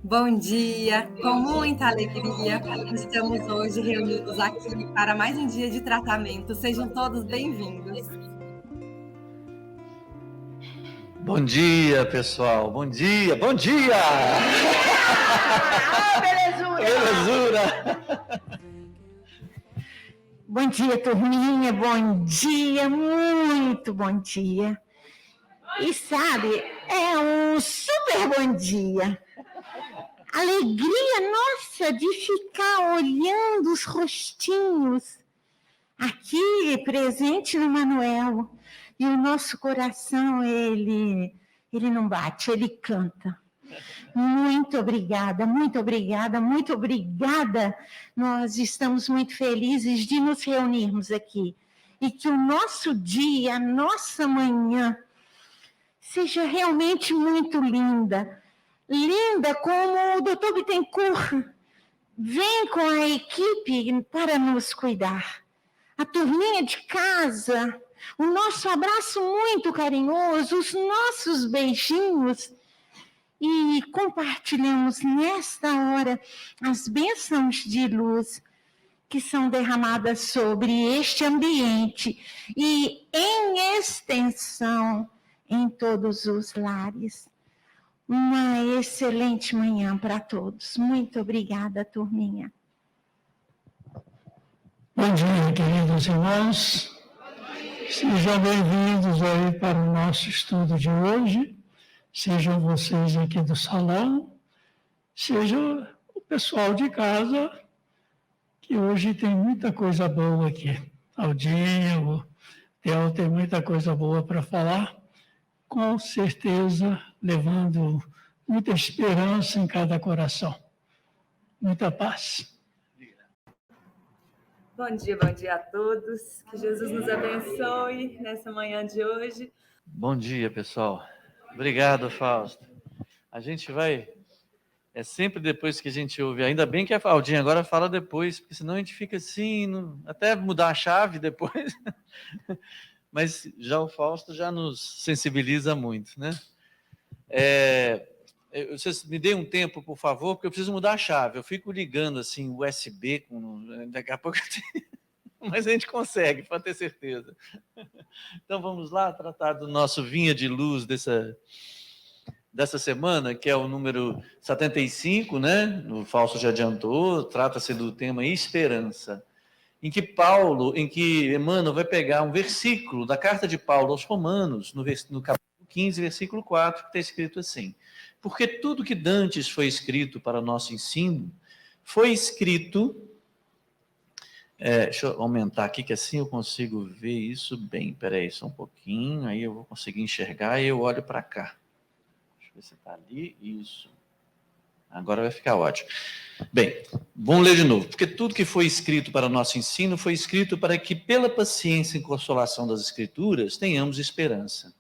Bom dia, com muita alegria, estamos hoje reunidos aqui para mais um dia de tratamento. Sejam todos bem-vindos. Bom dia, pessoal. Bom dia, bom dia! Belezura! Bom dia, turminha, bom dia, muito bom dia. E sabe, é um super bom dia. Alegria nossa de ficar olhando os rostinhos aqui presente no Manuel. E o nosso coração, ele não bate, ele canta. Muito obrigada, muito obrigada, muito obrigada. Nós estamos muito felizes de nos reunirmos aqui. E que o nosso dia, a nossa manhã, seja realmente muito linda. Linda como o Dr. Bittencourt vem com a equipe para nos cuidar. A turminha de casa, o nosso abraço muito carinhoso, os nossos beijinhos. E compartilhamos nesta hora as bênçãos de luz que são derramadas sobre este ambiente e, em extensão, em todos os lares. Uma excelente manhã para todos. Muito obrigada, turminha. Bom dia, queridos irmãos. Sejam bem-vindos aí para o nosso estudo de hoje. Sejam vocês aqui do salão, seja o pessoal de casa, que hoje tem muita coisa boa aqui. Aldinho, o Theo tem muita coisa boa para falar, com certeza levando muita esperança em cada coração. Muita paz. Bom dia a todos. Que Jesus nos abençoe nessa manhã de hoje. Bom dia, pessoal. Obrigado, Fausto. A gente vai... É sempre depois que a gente ouve. Ainda bem que a Aldinha agora fala depois, porque senão a gente fica assim, até mudar a chave depois. Mas já o Fausto já nos sensibiliza muito, né? Vocês me deem um tempo, por favor, porque eu preciso mudar a chave. Eu fico ligando assim, USB, daqui a pouco mas a gente consegue, pode ter certeza. Então vamos lá tratar do nosso Vinha de Luz dessa semana, que é o número 75, né? O Fausto já adiantou, trata-se do tema esperança, em que Emmanuel vai pegar um versículo da carta de Paulo aos Romanos, no capítulo 15, versículo 4, que está escrito assim: porque tudo que dantes foi escrito para nosso ensino, foi escrito... deixa eu aumentar aqui, que assim eu consigo ver isso bem. Peraí, só um pouquinho, aí eu vou conseguir enxergar e eu olho para cá. Deixa eu ver se está ali, isso. Agora vai ficar ótimo. Bem, vamos ler de novo. Porque tudo que foi escrito para o nosso ensino foi escrito para que, pela paciência e consolação das Escrituras, tenhamos esperança.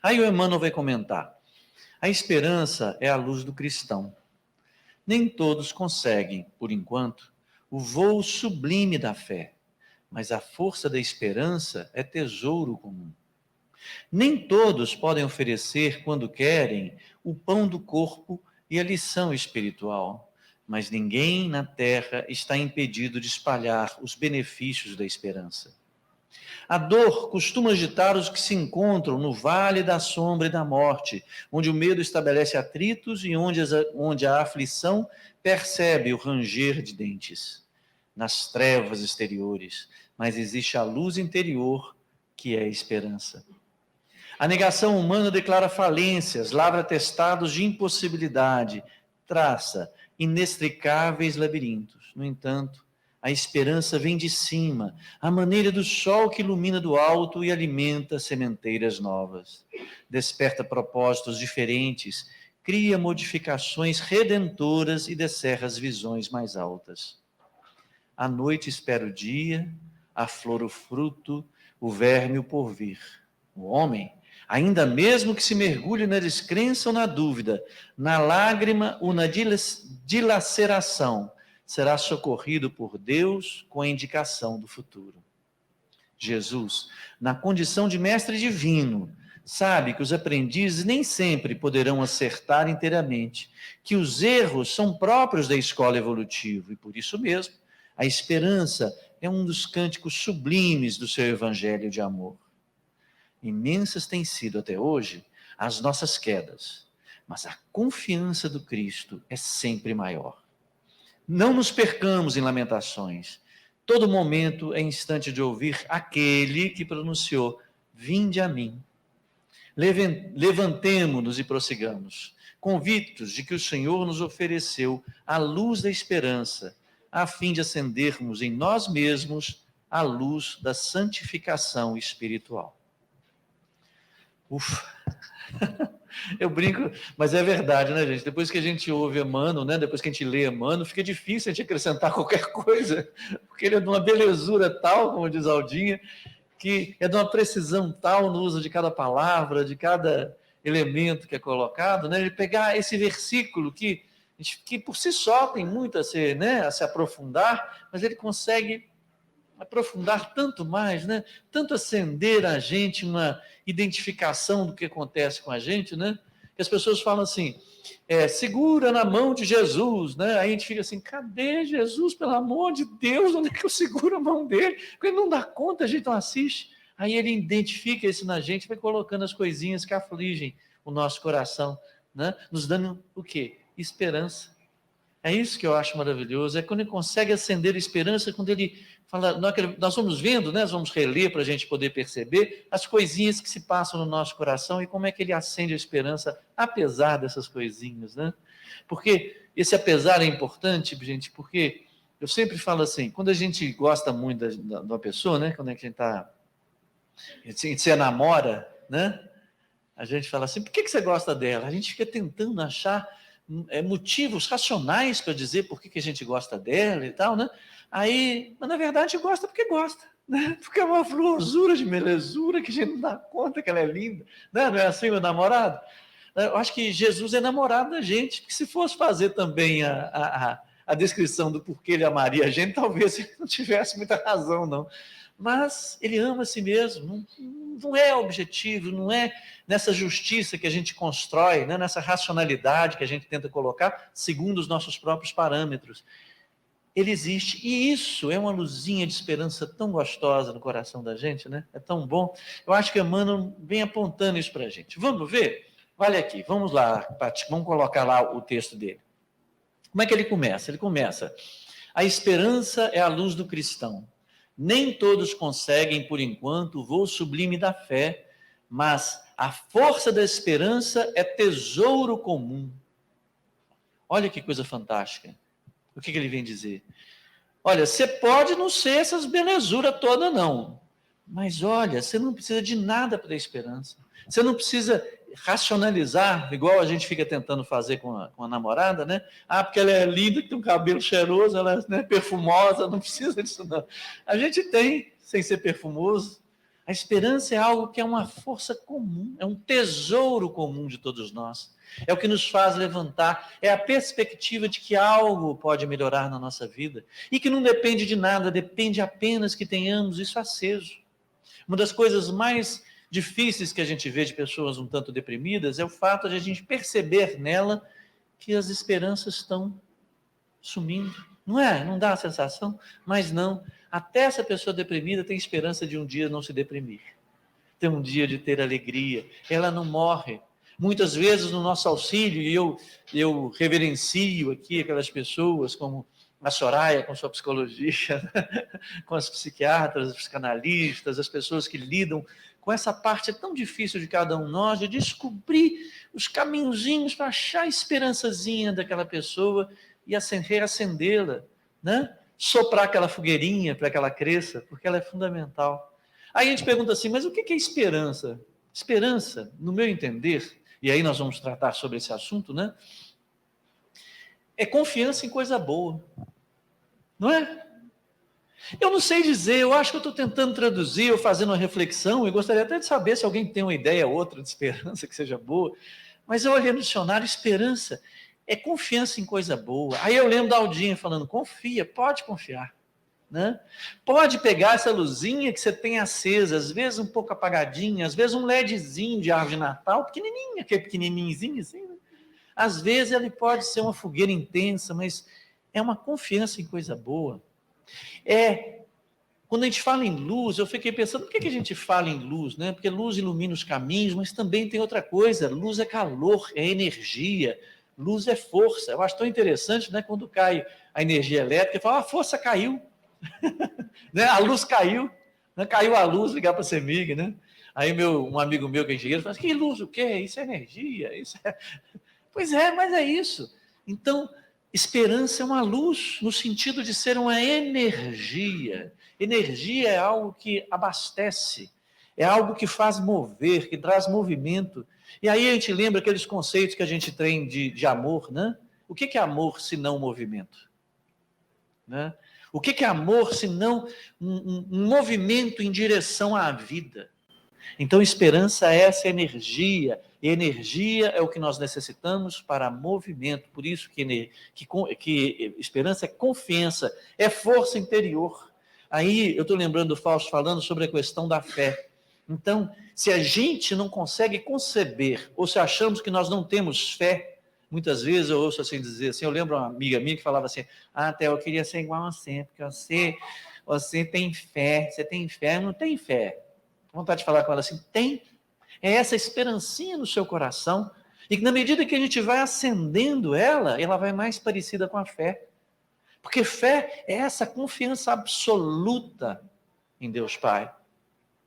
Aí o Emmanuel vai comentar: a esperança é a luz do cristão. Nem todos conseguem, por enquanto, o voo sublime da fé, mas a força da esperança é tesouro comum. Nem todos podem oferecer, quando querem, o pão do corpo e a lição espiritual, mas ninguém na terra está impedido de espalhar os benefícios da esperança. A dor costuma agitar os que se encontram no vale da sombra e da morte, onde o medo estabelece atritos e onde a aflição percebe o ranger de dentes. Nas trevas exteriores, mas existe a luz interior, que é a esperança. A negação humana declara falências, lavra atestados de impossibilidade, traça inextricáveis labirintos. No entanto, a esperança vem de cima, à maneira do sol que ilumina do alto e alimenta sementeiras novas. Desperta propósitos diferentes, cria modificações redentoras e descerra as visões mais altas. A noite espera o dia, a flor o fruto, o verme o porvir. O homem, ainda mesmo que se mergulhe na descrença ou na dúvida, na lágrima ou na dilaceração, será socorrido por Deus com a indicação do futuro. Jesus, na condição de mestre divino, Sabe que os aprendizes nem sempre poderão acertar inteiramente, que os erros são próprios da escola evolutiva, e por isso mesmo, a esperança é um dos cânticos sublimes do seu evangelho de amor. Imensas têm sido até hoje as nossas quedas, mas a confiança do Cristo é sempre maior. Não nos percamos em lamentações. Todo momento é instante de ouvir aquele que pronunciou: vinde a mim. Levantemo-nos e prossigamos, convictos de que o Senhor nos ofereceu a luz da esperança, a fim de acendermos em nós mesmos a luz da santificação espiritual. Ufa! Eu brinco, mas é verdade, né, gente? Depois que a gente ouve Emmanuel, né? Depois que a gente lê Emmanuel, fica difícil a gente acrescentar qualquer coisa, porque ele é de uma belezura tal, como diz Aldinha, que é de uma precisão tal no uso de cada palavra, de cada elemento que é colocado, né? Ele pegar esse versículo que por si só tem muito a se aprofundar, mas ele consegue aprofundar tanto mais, né? Tanto acender a gente uma identificação do que acontece com a gente, né? Que as pessoas falam assim, segura na mão de Jesus, né? Aí a gente fica assim, cadê Jesus, pelo amor de Deus, onde é que eu seguro a mão dele? Porque ele não dá conta, a gente não assiste. Aí ele identifica isso na gente, vai colocando as coisinhas que afligem o nosso coração, né? Nos dando o quê? Esperança. É isso que eu acho maravilhoso, é quando ele consegue acender a esperança, quando ele fala, nós vamos vendo, né? Nós vamos reler para a gente poder perceber as coisinhas que se passam no nosso coração e como é que ele acende a esperança, apesar dessas coisinhas, né? Porque esse apesar é importante, gente, porque eu sempre falo assim, quando a gente gosta muito de uma pessoa, né? Quando a gente se namora, né? A gente fala assim, por que você gosta dela? A gente fica tentando achar motivos racionais para dizer por que a gente gosta dela e tal, né? Aí, mas na verdade gosta porque gosta, né? Porque é uma flosura de belezura que a gente não dá conta que ela é linda, né? Não é assim, meu namorado? Eu acho que Jesus é namorado da gente, porque se fosse fazer também a descrição do porquê ele amaria a gente, talvez ele não tivesse muita razão, não. Mas ele ama a si mesmo, não é objetivo, não é nessa justiça que a gente constrói, né, nessa racionalidade que a gente tenta colocar, segundo os nossos próprios parâmetros. Ele existe, e isso é uma luzinha de esperança tão gostosa no coração da gente, né? É tão bom. Eu acho que Emmanuel vem apontando isso para a gente. Vamos ver? Olha aqui, vamos lá, Pati, vamos colocar lá o texto dele. Como é que ele começa? Ele começa, a esperança é a luz do cristão. Nem todos conseguem, por enquanto, o voo sublime da fé, mas a força da esperança é tesouro comum. Olha que coisa fantástica. O que ele vem dizer? Olha, você pode não ser essas belezuras todas, não. Mas olha, você não precisa de nada para ter esperança. Você não precisa racionalizar, igual a gente fica tentando fazer com a namorada, né? Ah, porque ela é linda, que tem um cabelo cheiroso, ela é, né, perfumosa, não precisa disso não. A gente tem, sem ser perfumoso. A esperança é algo que é uma força comum, é um tesouro comum de todos nós. É o que nos faz levantar, é a perspectiva de que algo pode melhorar na nossa vida e que não depende de nada, depende apenas que tenhamos isso aceso. Uma das coisas mais difíceis que a gente vê de pessoas um tanto deprimidas é o fato de a gente perceber nela que as esperanças estão sumindo. Não é? Não dá a sensação? Mas não. Até essa pessoa deprimida tem esperança de um dia não se deprimir. Ter um dia de ter alegria. Ela não morre. Muitas vezes no nosso auxílio, e eu reverencio aqui aquelas pessoas como a Soraya com sua psicologia, com as psiquiatras, os psicanalistas, as pessoas que lidam com essa parte tão difícil de cada um de nós, de descobrir os caminhozinhos para achar a esperançazinha daquela pessoa e reacendê-la, né? Soprar aquela fogueirinha para que ela cresça, porque ela é fundamental. Aí a gente pergunta assim, mas o que é esperança? Esperança, no meu entender, e aí nós vamos tratar sobre esse assunto, né? É confiança em coisa boa, não é? Eu não sei dizer, eu acho que eu estou tentando traduzir, ou fazendo uma reflexão, e gostaria até de saber se alguém tem uma ideia outra de esperança que seja boa, mas eu olhei no dicionário, esperança é confiança em coisa boa. Aí eu lembro da Aldinha falando, confia, pode confiar. né? Pode pegar essa luzinha que você tem acesa, às vezes um pouco apagadinha, às vezes um LEDzinho de árvore de Natal, pequenininho, aquele pequenininho assim, né? Às vezes ele pode ser uma fogueira intensa, mas é uma confiança em coisa boa. Quando a gente fala em luz, eu fiquei pensando, por que a gente fala em luz, né? Porque luz ilumina os caminhos, mas também tem outra coisa, luz é calor, é energia, luz é força. Eu acho tão interessante, né? Quando cai a energia elétrica, fala, a força caiu, né? A luz caiu, né? Caiu a luz, ligar para a CEMIG, né? Aí um amigo meu que é engenheiro fala, que luz o quê? Isso é energia, isso é... Pois é, mas é isso. Então, esperança é uma luz, no sentido de ser uma energia. Energia é algo que abastece, é algo que faz mover, que traz movimento. E aí a gente lembra aqueles conceitos que a gente tem de amor, né? O que é amor se não movimento? Né? O que é amor se não um movimento em direção à vida? Então, esperança é essa energia, e energia é o que nós necessitamos para movimento. Por isso que esperança é confiança, é força interior. Aí eu estou lembrando do Fausto falando sobre a questão da fé. Então, se a gente não consegue conceber, ou se achamos que nós não temos fé, muitas vezes eu ouço assim dizer assim, eu lembro uma amiga minha que falava assim, Theo, eu queria ser igual a você, porque você tem fé, você tem fé, eu não tenho fé. Vontade de falar com ela assim, tem, é essa esperancinha no seu coração, e que na medida que a gente vai acendendo ela vai mais parecida com a fé, porque fé é essa confiança absoluta em Deus Pai,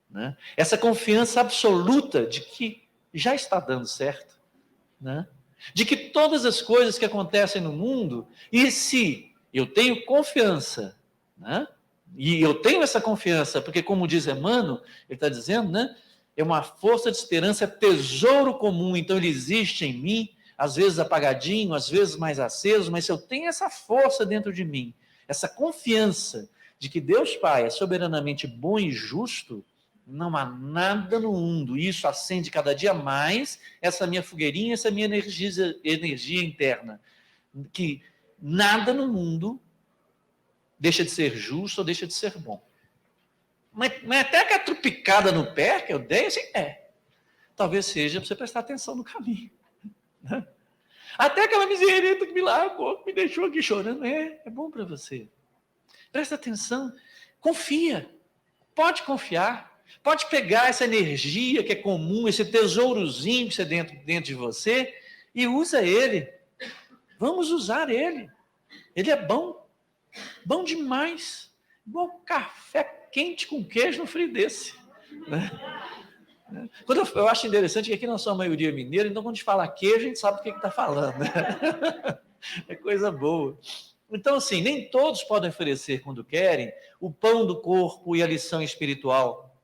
né? Essa confiança absoluta de que já está dando certo, né? De que todas as coisas que acontecem no mundo, e se eu tenho confiança, né? E eu tenho essa confiança, porque como diz Emmanuel, ele está dizendo, né? É uma força de esperança, é tesouro comum, então ele existe em mim, às vezes apagadinho, às vezes mais aceso, mas se eu tenho essa força dentro de mim, essa confiança de que Deus Pai é soberanamente bom e justo, não há nada no mundo, e isso acende cada dia mais essa minha fogueirinha, essa minha energia interna, que nada no mundo deixa de ser justo ou deixa de ser bom. Mas até aquela trupicada no pé que eu dei, assim, talvez seja para você prestar atenção no caminho. Né? Até aquela miserenta que me largou, que me deixou aqui chorando, é bom para você. Presta atenção, confia, pode confiar, pode pegar essa energia que é comum, esse tesourozinho que você dentro de você, e usa ele. Vamos usar ele. Ele é bom. Bom demais. Igual café quente com queijo no frio desse. Né? Eu acho interessante que aqui nós somos a maioria mineira, então quando a gente fala queijo, a gente sabe do que está falando. Né? É coisa boa. Então, assim, nem todos podem oferecer, quando querem, o pão do corpo e a lição espiritual.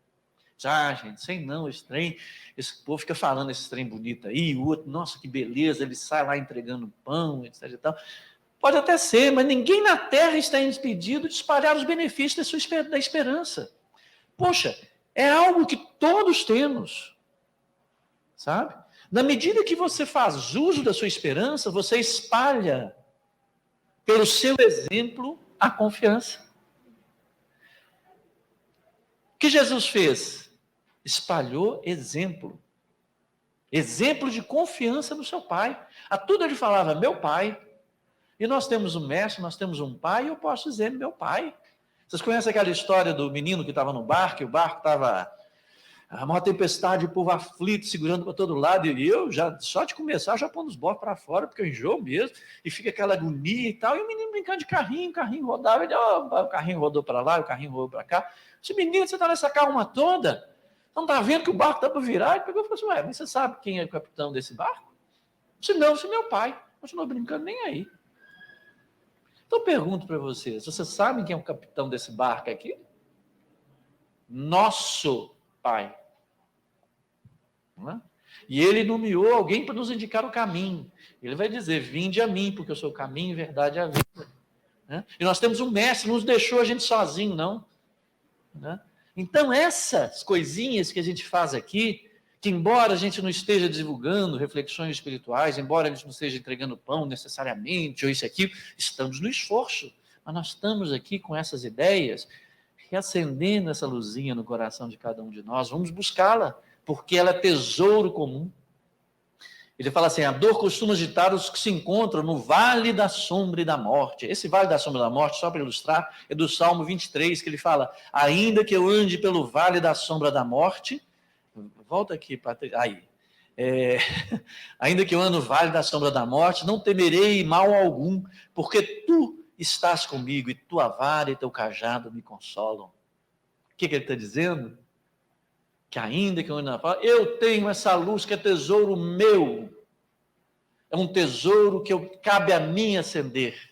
Gente, sei não, esse povo fica falando esse trem bonito aí, o outro, nossa, que beleza, ele sai lá entregando pão, etc e tal. Pode até ser, mas ninguém na Terra está impedido de espalhar os benefícios da esperança. Poxa, é algo que todos temos, sabe? Na medida que você faz uso da sua esperança, você espalha, pelo seu exemplo, a confiança. O que Jesus fez? Espalhou exemplo. Exemplo de confiança no seu Pai. A tudo ele falava, meu Pai. E nós temos um mestre, nós temos um pai, e eu posso dizer meu pai. Vocês conhecem aquela história do menino que estava no barco, e o barco estava a maior tempestade, o povo aflito, segurando para todo lado, e eu, só de começar, já pondo os bordos para fora, porque eu enjoo mesmo, e fica aquela agonia e tal, e o menino brincando de carrinho, o carrinho rodava, o carrinho rodou para lá, o carrinho rodou para cá. Esse menino, você está nessa calma toda, não está vendo que o barco está para virar? Ele pegou e falou assim, mas você sabe quem é o capitão desse barco? Eu disse, não, esse é meu pai, continuou brincando nem aí. Então, eu pergunto para vocês sabem quem é o capitão desse barco aqui? Nosso Pai. Não é? E ele nomeou alguém para nos indicar o caminho. Ele vai dizer, vinde a mim, porque eu sou o caminho, verdade e a vida. Né? E nós temos um mestre, não nos deixou a gente sozinho, não. Né? Então, essas coisinhas que a gente faz aqui, que embora a gente não esteja divulgando reflexões espirituais, embora a gente não esteja entregando pão necessariamente, ou isso aqui, estamos no esforço. Mas nós estamos aqui com essas ideias, reacendendo essa luzinha no coração de cada um de nós. Vamos buscá-la, porque ela é tesouro comum. Ele fala assim, a dor costuma agitar os que se encontram no vale da sombra e da morte. Esse vale da sombra e da morte, só para ilustrar, é do Salmo 23, que ele fala, ainda que eu ande pelo vale da sombra da morte, volta aqui, Patrícia, aí, ainda que eu ande no vale da sombra da morte, não temerei mal algum, porque tu estás comigo, e tua vara e teu cajado me consolam. O que ele está dizendo? Que ainda que eu ande na vale, eu tenho essa luz que é tesouro meu, é um tesouro que cabe a mim acender,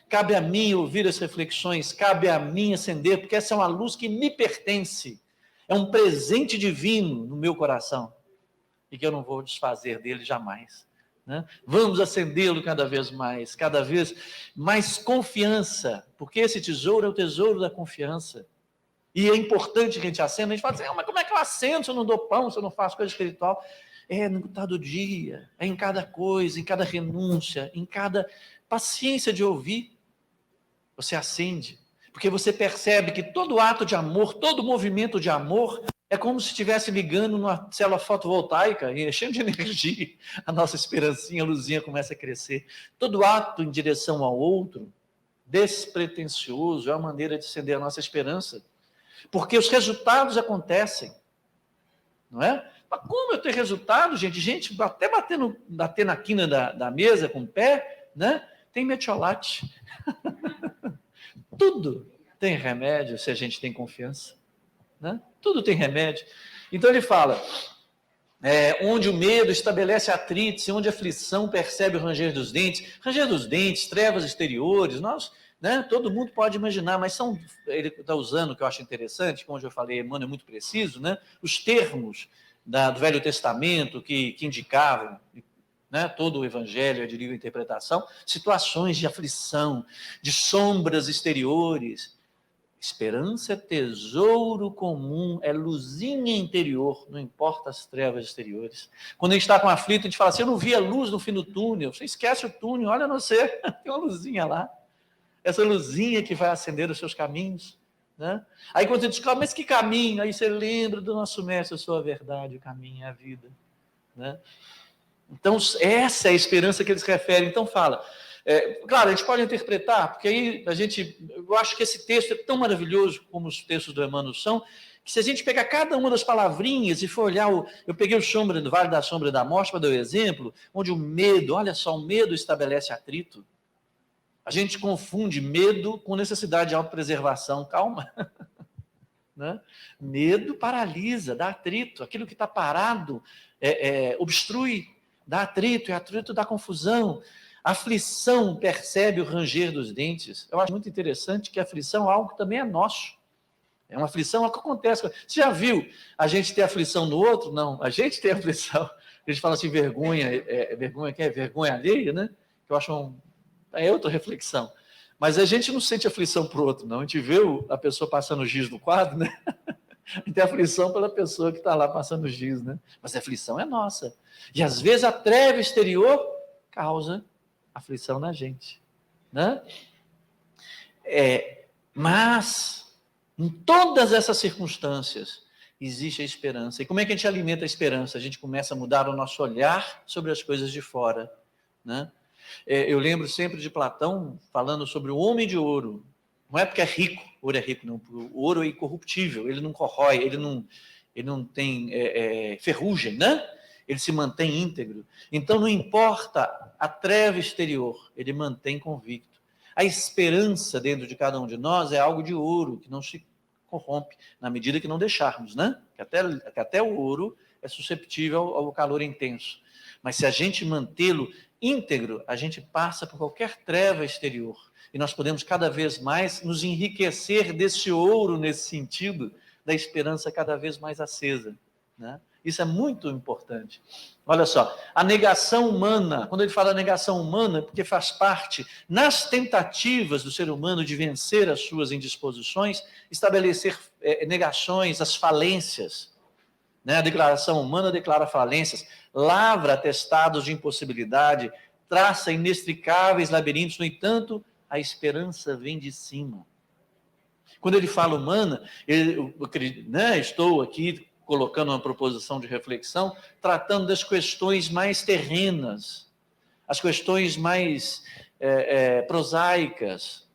cabe a mim ouvir as reflexões, cabe a mim acender, porque essa é uma luz que me pertence, é um presente divino no meu coração, e que eu não vou desfazer dele jamais, né? Vamos acendê-lo cada vez mais confiança, porque esse tesouro é o tesouro da confiança. E é importante que a gente acenda. A gente fala assim, mas como é que eu acendo se eu não dou pão, se eu não faço coisa espiritual? É no todo dia, é em cada coisa, em cada renúncia, em cada paciência de ouvir. Você acende, porque você percebe que todo ato de amor, todo movimento de amor, é como se estivesse ligando numa célula fotovoltaica e enchendo de energia. A nossa esperancinha, a luzinha começa a crescer. Todo ato em direção ao outro, despretensioso, é uma maneira de acender a nossa esperança. Porque os resultados acontecem, não é? Mas como eu tenho resultado, gente até bater na quina da mesa com o pé, né? Tem metiolate. Tudo tem remédio se a gente tem confiança, né? Tudo tem remédio. Então ele fala, onde o medo estabelece atritos, onde a aflição percebe o ranger dos dentes, trevas exteriores, né? Todo mundo pode imaginar, mas ele está usando, que eu acho interessante, como eu falei, Emmanuel é muito preciso, né? Os termos do Velho Testamento que indicavam, né? Todo o Evangelho, eu diria, a interpretação, situações de aflição, de sombras exteriores. Esperança é tesouro comum, é luzinha interior, não importa as trevas exteriores. Quando a gente está com aflito, a gente fala assim, eu não vi a luz no fim do túnel. Você esquece o túnel, olha no você, tem uma luzinha lá. Essa luzinha que vai acender os seus caminhos, né? Aí quando você descobre, mas que caminho? Aí você lembra do nosso mestre, a sua verdade, o caminho é a vida, né? Então, essa é a esperança que eles referem. Então fala, claro, a gente pode interpretar, porque aí eu acho que esse texto é tão maravilhoso como os textos do Emmanuel são, que se a gente pegar cada uma das palavrinhas e for olhar, eu peguei o Vale da Sombra e da Morte para dar o exemplo, onde o medo, olha só, o medo estabelece atrito. A gente confunde medo com necessidade de autopreservação. Calma. Né? Medo paralisa, dá atrito. Aquilo que está parado obstrui, dá atrito, e atrito dá confusão. A aflição percebe o ranger dos dentes. Eu acho muito interessante que a aflição é algo que também é nosso. É uma aflição que acontece. Você já viu a gente ter aflição no outro? Não, a gente tem aflição. A gente fala assim, vergonha alheia, né? Que eu acho é outra reflexão. Mas a gente não sente aflição para o outro, não. A gente vê a pessoa passando giz no quadro, né? A gente tem aflição pela pessoa que está lá passando giz, né? Mas a aflição é nossa. E às vezes a treva exterior causa aflição na gente, né? Mas em todas essas circunstâncias existe a esperança. E como é que a gente alimenta a esperança? A gente começa a mudar o nosso olhar sobre as coisas de fora, né? Eu lembro sempre de Platão falando sobre o homem de ouro. Não é porque é rico, ouro é rico, não. O ouro é incorruptível, ele não corrói, ele não tem ferrugem, né? Ele se mantém íntegro. Então não importa a treva exterior, ele mantém convicto. A esperança dentro de cada um de nós é algo de ouro, que não se corrompe, na medida que não deixarmos, né? Que até o ouro é susceptível ao calor intenso. Mas se a gente mantê-lo íntegro, a gente passa por qualquer treva exterior. E nós podemos cada vez mais nos enriquecer desse ouro nesse sentido, da esperança cada vez mais acesa, né? Isso é muito importante. Olha só, a negação humana, quando ele fala negação humana, porque faz parte, nas tentativas do ser humano de vencer as suas indisposições, estabelecer negações, as falências, né? A declaração humana declara falências, lavra atestados de impossibilidade, traça inextricáveis labirintos, no entanto, a esperança vem de cima. Quando ele fala humana, estou aqui colocando uma proposição de reflexão, tratando das questões mais terrenas, as questões mais prosaicas,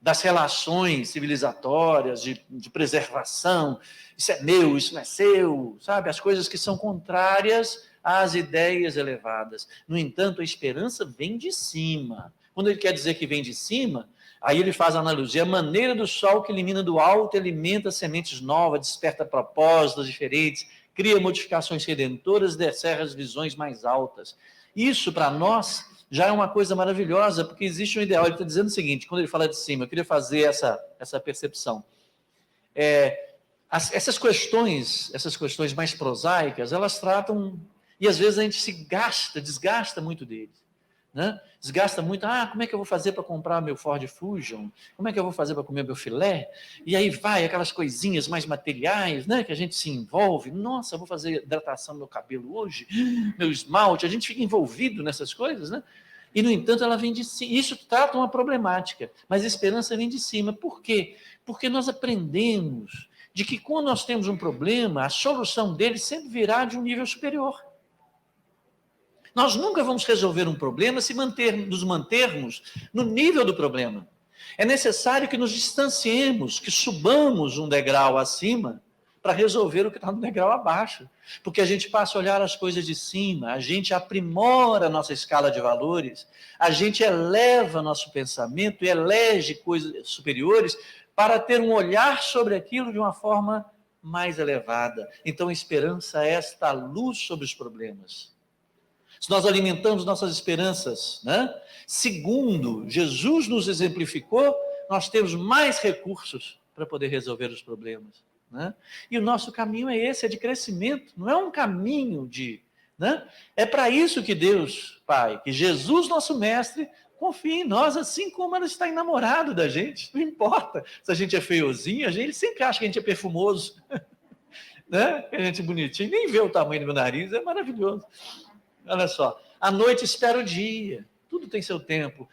das relações civilizatórias, de preservação, isso é meu, isso não é seu, sabe? As coisas que são contrárias às ideias elevadas. No entanto, a esperança vem de cima. Quando ele quer dizer que vem de cima, aí ele faz a analogia, a maneira do sol que elimina do alto, alimenta sementes novas, desperta propósitos diferentes, cria modificações redentoras, descerra as visões mais altas. Isso, para nós, já é uma coisa maravilhosa, porque existe um ideal. Ele está dizendo o seguinte, quando ele fala de cima, eu queria fazer essa percepção. Essas questões mais prosaicas, elas tratam, e às vezes a gente desgasta muito deles. Né? Desgasta muito, como é que eu vou fazer para comprar meu Ford Fusion? Como é que eu vou fazer para comer meu filé? E aí vai aquelas coisinhas mais materiais, né, que a gente se envolve. Nossa, eu vou fazer hidratação no meu cabelo hoje, meu esmalte, a gente fica envolvido nessas coisas, né? E, no entanto, ela vem de cima. Isso trata uma problemática, mas a esperança vem de cima. Por quê? Porque nós aprendemos de que quando nós temos um problema, a solução dele sempre virá de um nível superior. Nós nunca vamos resolver um problema se nos mantermos no nível do problema. É necessário que nos distanciemos, que subamos um degrau acima para resolver o que está no degrau abaixo. Porque a gente passa a olhar as coisas de cima, a gente aprimora a nossa escala de valores, a gente eleva nosso pensamento e elege coisas superiores para ter um olhar sobre aquilo de uma forma mais elevada. Então, a esperança é esta luz sobre os problemas. Se nós alimentamos nossas esperanças, né? Segundo Jesus nos exemplificou, nós temos mais recursos para poder resolver os problemas. Né? E o nosso caminho é esse, é de crescimento, não é um caminho de... Né? É para isso que Deus, Pai, que Jesus, nosso Mestre, confia em nós, assim como Ele está enamorado da gente. Não importa se a gente é feiozinho, Ele sempre acha que a gente é perfumoso, né? Que a gente é bonitinho, nem vê o tamanho do meu nariz, é maravilhoso. Olha só, a noite espera o dia, tudo tem seu tempo.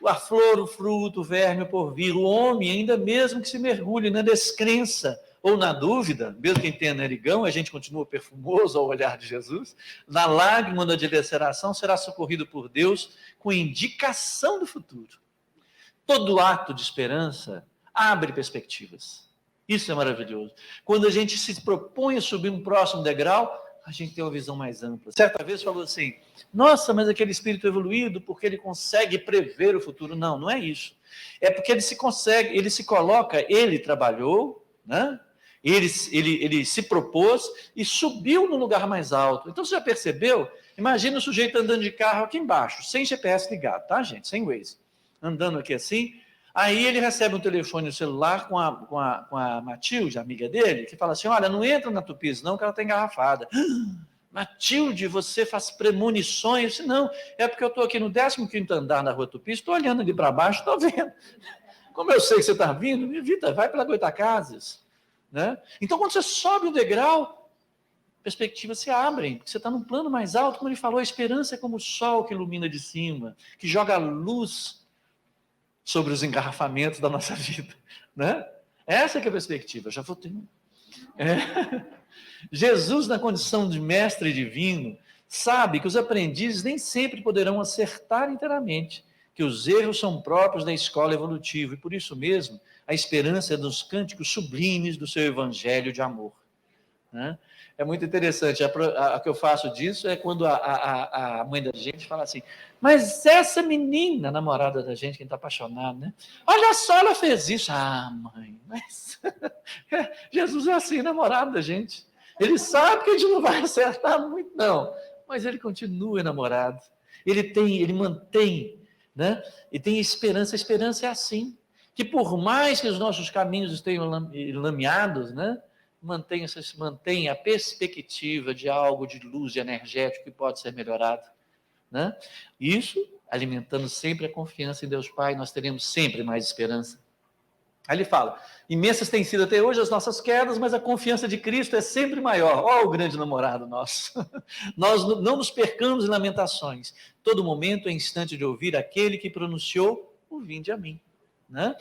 A flor, o fruto, o verme, o porvir, o homem, ainda mesmo que se mergulhe na descrença ou na dúvida, mesmo quem tenha narigão, a gente continua perfumoso ao olhar de Jesus, na lágrima da dilaceração será socorrido por Deus com indicação do futuro. Todo ato de esperança abre perspectivas. Isso é maravilhoso. Quando a gente se propõe a subir um próximo degrau, a gente tem uma visão mais ampla. Certa vez falou assim, nossa, mas aquele espírito evoluído, porque ele consegue prever o futuro. Não, não é isso. É porque ele se coloca, ele trabalhou, né? Ele se propôs e subiu no lugar mais alto. Então, você já percebeu? Imagina o sujeito andando de carro aqui embaixo, sem GPS ligado, tá, gente? Sem Waze. Andando aqui assim. Aí ele recebe um telefone celular com a Matilde, a amiga dele, que fala assim, olha, não entra na Tupis não, que ela está engarrafada. Matilde, você faz premonições? Eu disse, não, é porque eu estou aqui no 15º andar da rua Tupis, estou olhando ali para baixo, estou vendo. Como eu sei que você está vindo, me evita, vai pela Goitacazes. Né? Então, quando você sobe o degrau, perspectivas se abrem, porque você está num plano mais alto, como ele falou, a esperança é como o sol que ilumina de cima, que joga luz sobre os engarrafamentos da nossa vida, né? Essa que é a perspectiva, já vou ter. Jesus, na condição de mestre divino, sabe que os aprendizes nem sempre poderão acertar inteiramente, que os erros são próprios da escola evolutiva, e por isso mesmo, a esperança é dos cânticos sublimes do seu evangelho de amor. Né? É muito interessante, a que eu faço disso é quando a mãe da gente fala assim, mas essa menina, namorada da gente, quem está apaixonado, né? Olha só, ela fez isso. Ah, mãe, mas Jesus é assim, namorado da gente. Ele sabe que a gente não vai acertar muito, não, mas ele continua namorado. Ele mantém, né? E tem esperança. A esperança é assim, que por mais que os nossos caminhos estejam lameados, né? Mantém a perspectiva de algo de luz e energético que pode ser melhorado. Né? Isso, alimentando sempre a confiança em Deus Pai, nós teremos sempre mais esperança. Aí ele fala, imensas têm sido até hoje as nossas quedas, mas a confiança de Cristo é sempre maior. Ó, o grande namorado nosso. Nós não nos percamos em lamentações. Todo momento é instante de ouvir aquele que pronunciou o vinde a mim. Né?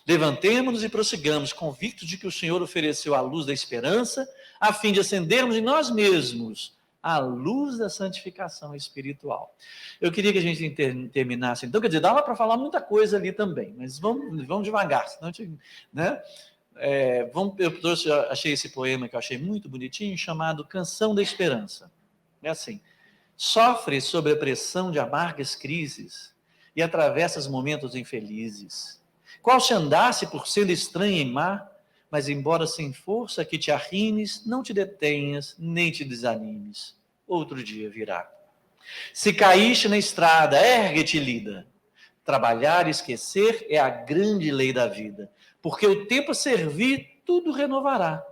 Levantemo-nos e prossigamos, convictos de que o Senhor ofereceu a luz da esperança, a fim de acendermos em nós mesmos a luz da santificação espiritual. Eu queria que a gente terminasse, então, quer dizer, dava para falar muita coisa ali também, mas vamos devagar, senão a gente, né? Eu achei esse poema que eu achei muito bonitinho, chamado Canção da Esperança. É assim: sofre sob a pressão de amargas crises e atravessas momentos infelizes. Qual se andasse por sendo estranha em mar, mas embora sem força que te arrimes, não te detenhas, nem te desanimes. Outro dia virá. Se caíste na estrada, ergue-te, lida. Trabalhar e esquecer é a grande lei da vida, porque o tempo a servir tudo renovará.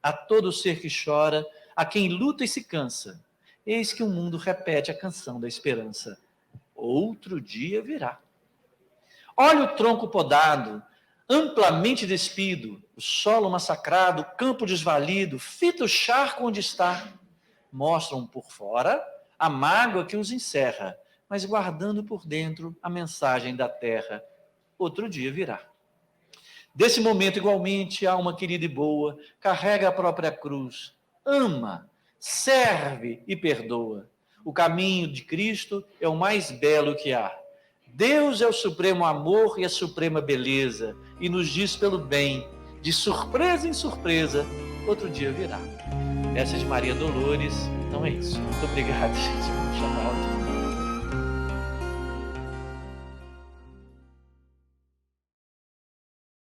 A todo ser que chora, a quem luta e se cansa, eis que o mundo repete a canção da esperança. Outro dia virá. Olha o tronco podado, amplamente despido, o solo massacrado, o campo desvalido, fita o charco onde está. Mostram por fora a mágoa que os encerra, mas guardando por dentro a mensagem da terra. Outro dia virá. Desse momento, igualmente, alma querida e boa, carrega a própria cruz, ama, serve e perdoa. O caminho de Cristo é o mais belo que há. Deus é o supremo amor e a suprema beleza, e nos diz pelo bem, de surpresa em surpresa, outro dia virá. Essa é de Maria Dolores. Então é isso. Muito obrigado, gente. Vamos chamar outro.